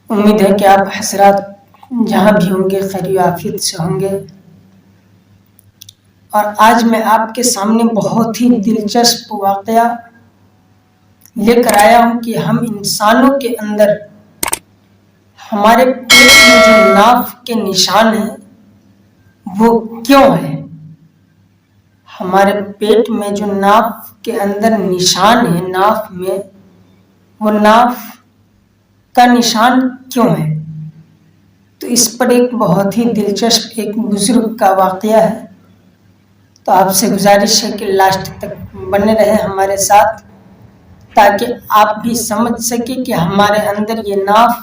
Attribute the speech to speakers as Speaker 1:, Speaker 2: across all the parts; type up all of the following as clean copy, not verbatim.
Speaker 1: امید ہے کہ آپ حضرات جہاں بھی ہوں گے خیر و عافیت سے ہوں گے۔ اور آج میں آپ کے سامنے بہت ہی دلچسپ واقعہ لے کر آیا ہوں کہ ہم انسانوں کے اندر ہمارے پیٹ میں جو ناف کے نشان ہیں وہ کیوں ہے؟ ہمارے پیٹ میں جو ناف کے اندر نشان ہے، ناف میں، وہ ناف کا نشان کیوں ہے؟ تو اس پر ایک بہت ہی دلچسپ ایک بزرگ کا واقعہ ہے، تو آپ سے گزارش ہے کہ لاسٹ تک بنے رہے ہمارے ساتھ تاکہ آپ بھی سمجھ سکیں کہ ہمارے اندر یہ ناف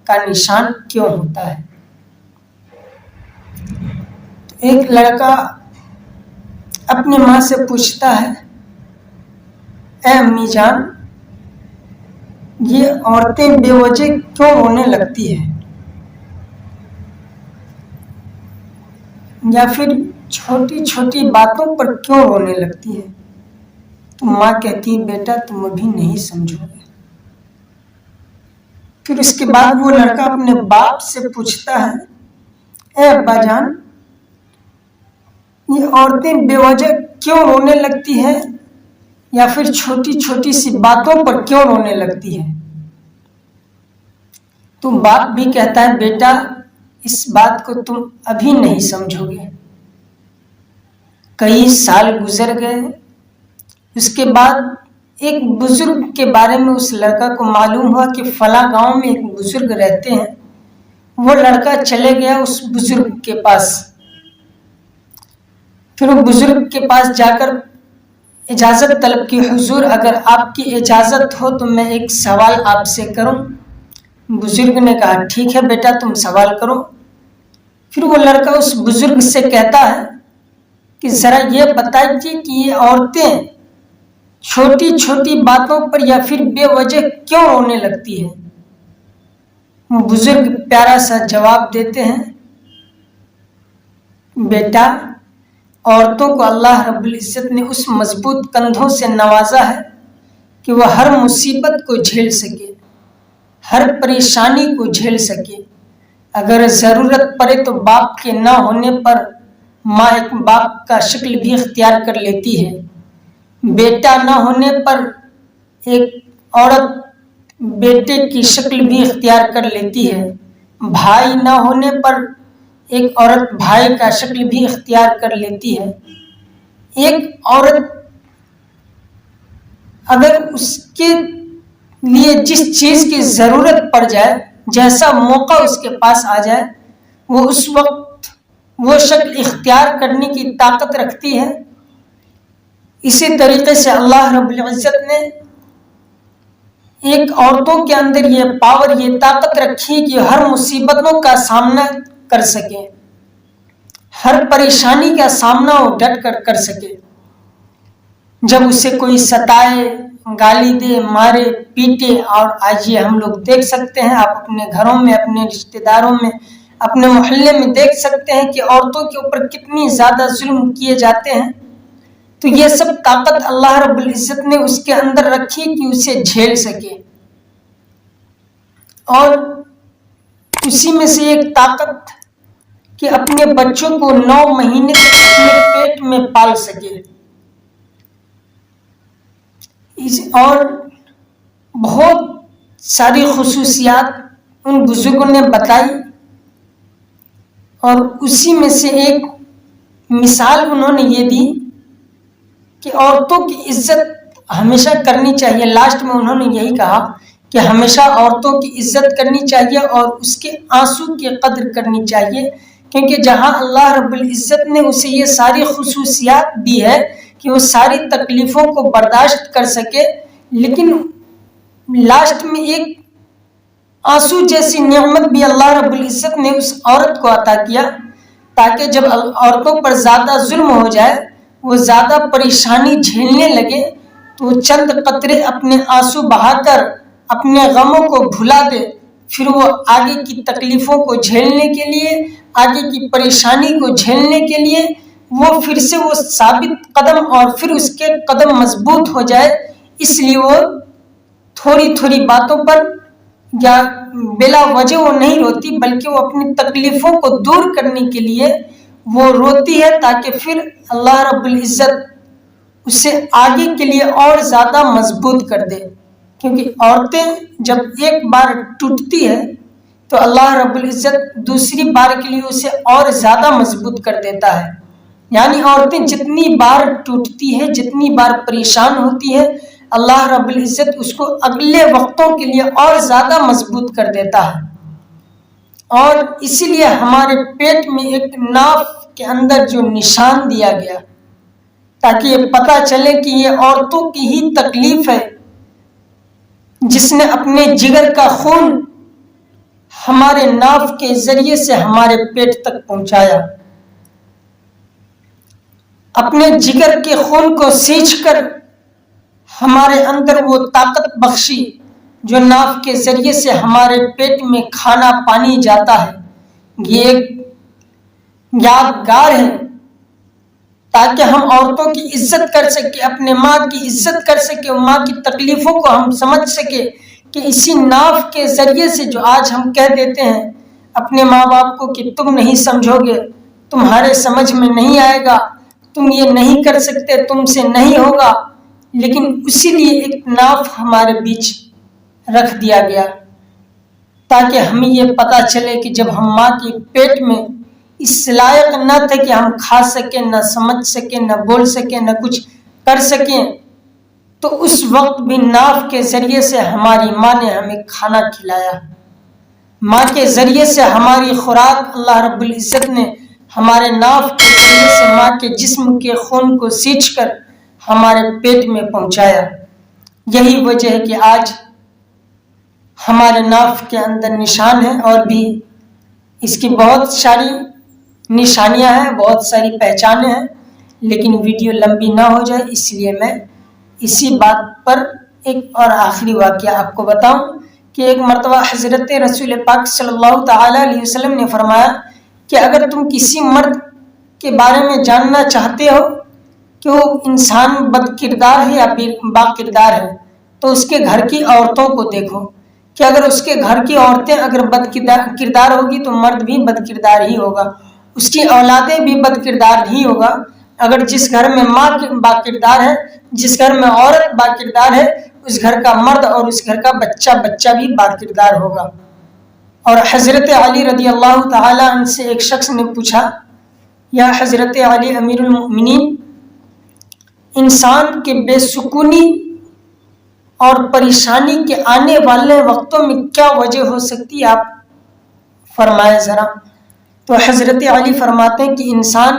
Speaker 1: کا نشان کیوں ہوتا ہے۔ ایک لڑکا اپنی ماں سے پوچھتا ہے، اے امی جان، یہ عورتیں بے وجہ کیوں رونے لگتی ہیں؟ یا پھر چھوٹی چھوٹی باتوں پر کیوں رونے لگتی ہے؟ تو ماں کہتی ہے، بیٹا تم ابھی نہیں سمجھو گے۔ پھر اس کے بعد وہ لڑکا اپنے باپ سے پوچھتا ہے، اے ابا جان، یہ عورتیں بے وجہ کیوں رونے لگتی ہیں یا پھر چھوٹی چھوٹی سی باتوں پر کیوں رونے لگتی ہیں؟ تو باپ بھی کہتا ہے، بیٹا اس بات کو تم ابھی نہیں سمجھو گے۔ کئی سال گزر گئے، اس کے بعد ایک بزرگ کے بارے میں اس لڑکا کو معلوم ہوا کہ فلاں گاؤں میں ایک بزرگ رہتے ہیں۔ وہ لڑکا چلے گیا اس بزرگ کے پاس، پھر وہ بزرگ کے پاس جا کر اجازت طلب کی، حضور اگر آپ کی اجازت ہو تو میں ایک سوال آپ سے کروں؟ بزرگ نے کہا، ٹھیک ہے بیٹا تم سوال کرو۔ پھر وہ لڑکا اس بزرگ سے کہتا ہے کہ ذرا یہ بتائیے کہ یہ عورتیں چھوٹی چھوٹی باتوں پر یا پھر بے وجہ کیوں رونے لگتی ہے؟ بزرگ پیارا سا جواب دیتے ہیں، بیٹا عورتوں کو اللہ رب العزت نے اس مضبوط کندھوں سے نوازا ہے کہ وہ ہر مصیبت کو جھیل سکے، ہر پریشانی کو جھیل سکے۔ اگر ضرورت پڑے تو باپ کے نہ ہونے پر ماں ایک باپ کا شکل بھی اختیار کر لیتی ہے، بیٹا نہ ہونے پر ایک عورت بیٹے کی شکل بھی اختیار کر لیتی ہے، بھائی نہ ہونے پر ایک عورت بھائی کا شکل بھی اختیار کر لیتی ہے۔ ایک عورت اگر اس کے لیے جس چیز کی ضرورت پڑ جائے، جیسا موقع اس کے پاس آ جائے، وہ اس وقت وہ شکل اختیار کرنے کی طاقت رکھتی ہے۔ اسی طریقے سے اللہ رب العزت نے ایک عورتوں کے اندر یہ پاور، یہ طاقت رکھی کہ ہر مصیبتوں کا سامنا کر سکے، ہر پریشانی کا سامنا وہ ڈٹ کر کر سکے۔ جب اسے کوئی ستائے، گالی دے، مارے، پیٹے، اور آج یہ ہم لوگ دیکھ سکتے ہیں، آپ اپنے گھروں میں، اپنے رشتہ داروں میں، اپنے محلے میں دیکھ سکتے ہیں کہ عورتوں کے اوپر کتنی زیادہ ظلم کیے جاتے ہیں۔ تو یہ سب طاقت اللہ رب العزت نے اس کے اندر رکھی کہ اسے جھیل سکے، اور اسی میں سے ایک طاقت کہ اپنے بچوں کو 9 مہینے تک اپنے پیٹ میں پال سکے۔ اور بہت ساری خصوصیات ان بزرگوں نے بتائی، اور اسی میں سے ایک مثال انہوں نے یہ دی کہ عورتوں کی عزت ہمیشہ کرنی چاہیے۔ لاسٹ میں انہوں نے یہی کہا کہ ہمیشہ عورتوں کی عزت کرنی چاہیے اور اس کے آنسو کی قدر کرنی چاہیے، کیونکہ جہاں اللہ رب العزت نے اسے یہ ساری خصوصیات دی ہے کہ وہ ساری تکلیفوں کو برداشت کر سکے، لیکن لاسٹ میں ایک آنسو جیسی نعمت بھی اللہ رب العزت نے اس عورت کو عطا کیا، تاکہ جب عورتوں پر زیادہ ظلم ہو جائے، وہ زیادہ پریشانی جھیلنے لگے، تو چند قطرے اپنے آنسو بہا کر اپنے غموں کو بھلا دے، پھر وہ آگے کی تکلیفوں کو جھیلنے کے لیے، آگے کی پریشانی کو جھیلنے کے لیے وہ پھر سے وہ ثابت قدم اور پھر اس کے قدم مضبوط ہو جائے۔ اس لیے وہ تھوڑی تھوڑی باتوں پر یا بلا وجہ وہ نہیں روتی، بلکہ وہ اپنی تکلیفوں کو دور کرنے کے لیے وہ روتی ہے، تاکہ پھر اللہ رب العزت اسے آگے کے لیے اور زیادہ مضبوط کر دے. کیونکہ عورتیں جب ایک بار ٹوٹتی ہے تو اللہ رب العزت دوسری بار کے لیے اسے اور زیادہ مضبوط کر دیتا ہے. یعنی عورتیں جتنی بار ٹوٹتی ہے، جتنی بار پریشان ہوتی ہے، اللہ رب العزت اس کو اگلے وقتوں کے لیے اور زیادہ مضبوط کر دیتا ہے. اور اسی لیے ہمارے پیٹ میں ایک ناف کے اندر جو نشان دیا گیا، تاکہ یہ پتہ چلے کہ یہ عورتوں کی ہی تکلیف ہے، جس نے اپنے جگر کا خون ہمارے ناف کے ذریعے سے ہمارے پیٹ تک پہنچایا، اپنے جگر کے خون کو سینچ کر ہمارے اندر وہ طاقت بخشی جو ناف کے ذریعے سے ہمارے پیٹ میں کھانا پانی جاتا ہے. یہ ایک یادگار ہے تاکہ ہم عورتوں کی عزت کر سکیں، اپنے ماں کی عزت کر سکیں، ماں کی تکلیفوں کو ہم سمجھ سکیں کہ اسی ناف کے ذریعے سے جو آج ہم کہہ دیتے ہیں اپنے ماں باپ کو کہ تم نہیں سمجھو گے، تمہارے سمجھ میں نہیں آئے گا، تم یہ نہیں کر سکتے، تم سے نہیں ہوگا، لیکن اسی لیے ایک ناف ہمارے بیچ رکھ دیا گیا تاکہ ہمیں یہ پتہ چلے کہ جب ہم ماں کے پیٹ میں اس لائق نہ تھے کہ ہم کھا سکیں، نہ سمجھ سکیں، نہ بول سکیں، نہ کچھ کر سکیں، تو اس وقت بھی ناف کے ذریعے سے ہماری ماں نے ہمیں کھانا کھلایا. ماں کے ذریعے سے ہماری خوراک اللہ رب العزت نے ہمارے ناف کے ذریعے سے ماں کے جسم کے خون کو سینچ کر ہمارے پیٹ میں پہنچایا. یہی وجہ ہے کہ آج ہمارے ناف کے اندر نشان ہے، اور بھی اس کی بہت ساری نشانیاں ہیں، بہت ساری پہچانیں ہیں، لیکن ویڈیو لمبی نہ ہو جائے اس لیے میں اسی بات پر ایک اور آخری واقعہ آپ کو بتاؤں کہ ایک مرتبہ حضرت رسول پاک صلی اللہ تعالی علیہ وسلم نے فرمایا کہ اگر تم کسی مرد کے بارے میں جاننا چاہتے ہو کہ وہ انسان بد کردار ہے یا با کردار ہے تو اس کے گھر کی عورتوں کو دیکھو کہ اگر اس کے گھر کی عورتیں اگر بد کردار ہوگی تو مرد بھی بد کردار ہی ہوگا، اس کی اولادیں بھی بد کردار ہی ہوگا. اگر جس گھر میں ماں با کردار ہے، جس گھر میں عورت با کردار ہے، اس گھر کا مرد اور اس گھر کا بچہ بھی با کردار ہوگا. اور حضرت علی رضی اللہ تعالی عنہ سے ایک شخص نے پوچھا، یا حضرت علی امیر المؤمنین، انسان کے بے سکونی اور پریشانی کے آنے والے وقتوں میں کیا وجہ ہو سکتی ہے، آپ فرمائے ذرا. تو حضرت علی فرماتے ہیں کہ انسان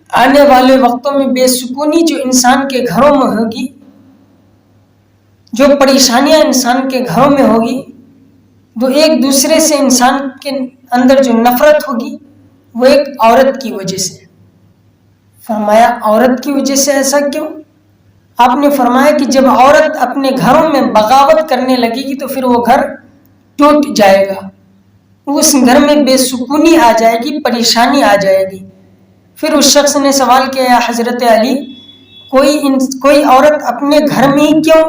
Speaker 1: آنے والے وقتوں میں بے سکونی جو انسان کے گھروں میں ہوگی، جو پریشانیاں انسان کے گھروں میں ہوگی، وہ ایک دوسرے سے انسان کے اندر جو نفرت ہوگی وہ ایک عورت کی وجہ سے. فرمایا عورت کی وجہ سے ایسا کیوں؟ آپ نے فرمایا کہ جب عورت اپنے گھروں میں بغاوت کرنے لگے گی تو پھر وہ گھر ٹوٹ جائے گا، اس گھر میں بے سکونی آ جائے گی، پریشانی آ جائے گی. پھر اس شخص نے سوال کیا، یا حضرت علی، کوئی عورت اپنے گھر میں ہی کیوں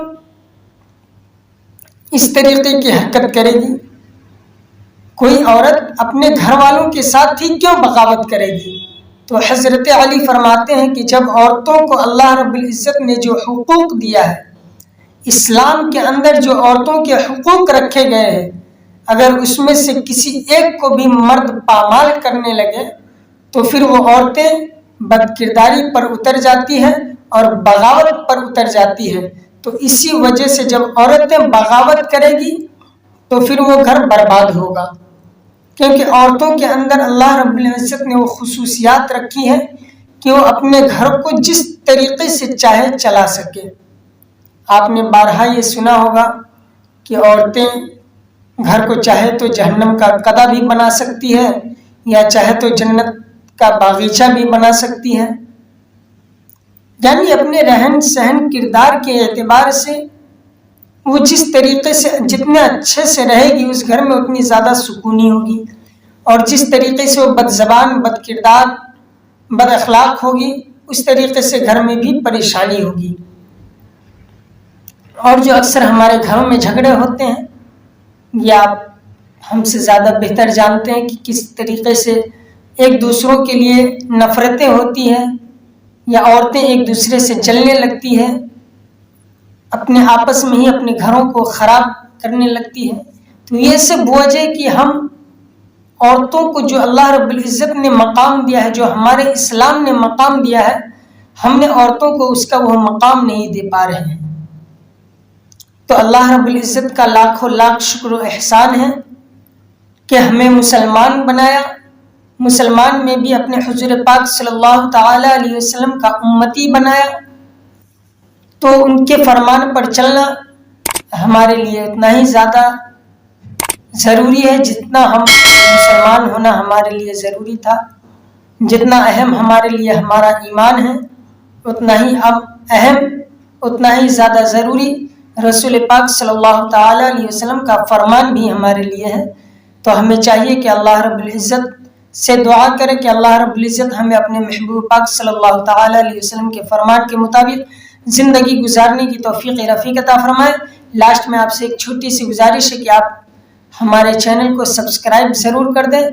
Speaker 1: اس طریقے کی حرکت کرے گی؟ کوئی عورت اپنے گھر والوں کے ساتھ ہی کیوں بغاوت کرے گی؟ تو حضرت علی فرماتے ہیں کہ جب عورتوں کو اللہ رب العزت نے جو حقوق دیا ہے، اسلام کے اندر جو عورتوں کے حقوق رکھے گئے ہیں، اگر اس میں سے کسی ایک کو بھی مرد پامال کرنے لگے تو پھر وہ عورتیں بد کرداری پر اتر جاتی ہیں اور بغاوت پر اتر جاتی ہیں. تو اسی وجہ سے جب عورتیں بغاوت کرے گی تو پھر وہ گھر برباد ہوگا، کیونکہ عورتوں کے اندر اللہ رب العزت نے وہ خصوصیات رکھی ہیں کہ وہ اپنے گھر کو جس طریقے سے چاہے چلا سکے. آپ نے بارہا یہ سنا ہوگا کہ عورتیں گھر کو چاہے تو جہنم کا قدا بھی بنا سکتی ہے یا چاہے تو جنت کا باغیچہ بھی بنا سکتی ہے. یعنی اپنے رہن سہن کردار کے اعتبار سے وہ جس طریقے سے جتنے اچھے سے رہے گی اس گھر میں اتنی زیادہ سکونی ہوگی، اور جس طریقے سے وہ بد زبان، بد کردار، بد اخلاق ہوگی اس طریقے سے گھر میں بھی پریشانی ہوگی. اور جو اکثر ہمارے گھروں میں جھگڑے ہوتے ہیں، یہ آپ ہم سے زیادہ بہتر جانتے ہیں کہ کس طریقے سے ایک دوسروں کے لیے نفرتیں ہوتی ہیں، یا عورتیں ایک دوسرے سے جلنے لگتی ہیں، اپنے آپس میں ہی اپنے گھروں کو خراب کرنے لگتی ہے۔ تو یہ سب وجہ کہ ہم عورتوں کو جو اللہ رب العزت نے مقام دیا ہے، جو ہمارے اسلام نے مقام دیا ہے، ہم نے عورتوں کو اس کا وہ مقام نہیں دے پا رہے ہیں۔ تو اللہ رب العزت کا لاکھوں لاکھ شکر و احسان ہے کہ ہمیں مسلمان بنایا، مسلمان میں بھی اپنے حضور پاک صلی اللہ تعالی علیہ وسلم کا امتی بنایا۔ تو ان کے فرمان پر چلنا ہمارے لیے اتنا ہی زیادہ ضروری ہے جتنا ہم مسلمان ہونا ہمارے لیے ضروری تھا۔ جتنا اہم ہمارے لیے ہمارا ایمان ہے، اتنا ہی اہم، اتنا ہی زیادہ ضروری رسول پاک صلی اللہ تعالی علیہ وسلم کا فرمان بھی ہمارے لیے ہے۔ تو ہمیں چاہیے کہ اللہ رب العزت سے دعا کرے کہ اللہ رب العزت ہمیں اپنے محبوب پاک صلی اللہ تعالی علیہ وسلم کے فرمان کے مطابق زندگی گزارنے کی توفیق رفیق عطا فرمائے۔ لاسٹ میں آپ سے ایک چھوٹی سی گزارش ہے کہ آپ ہمارے چینل کو سبسکرائب ضرور کر دیں۔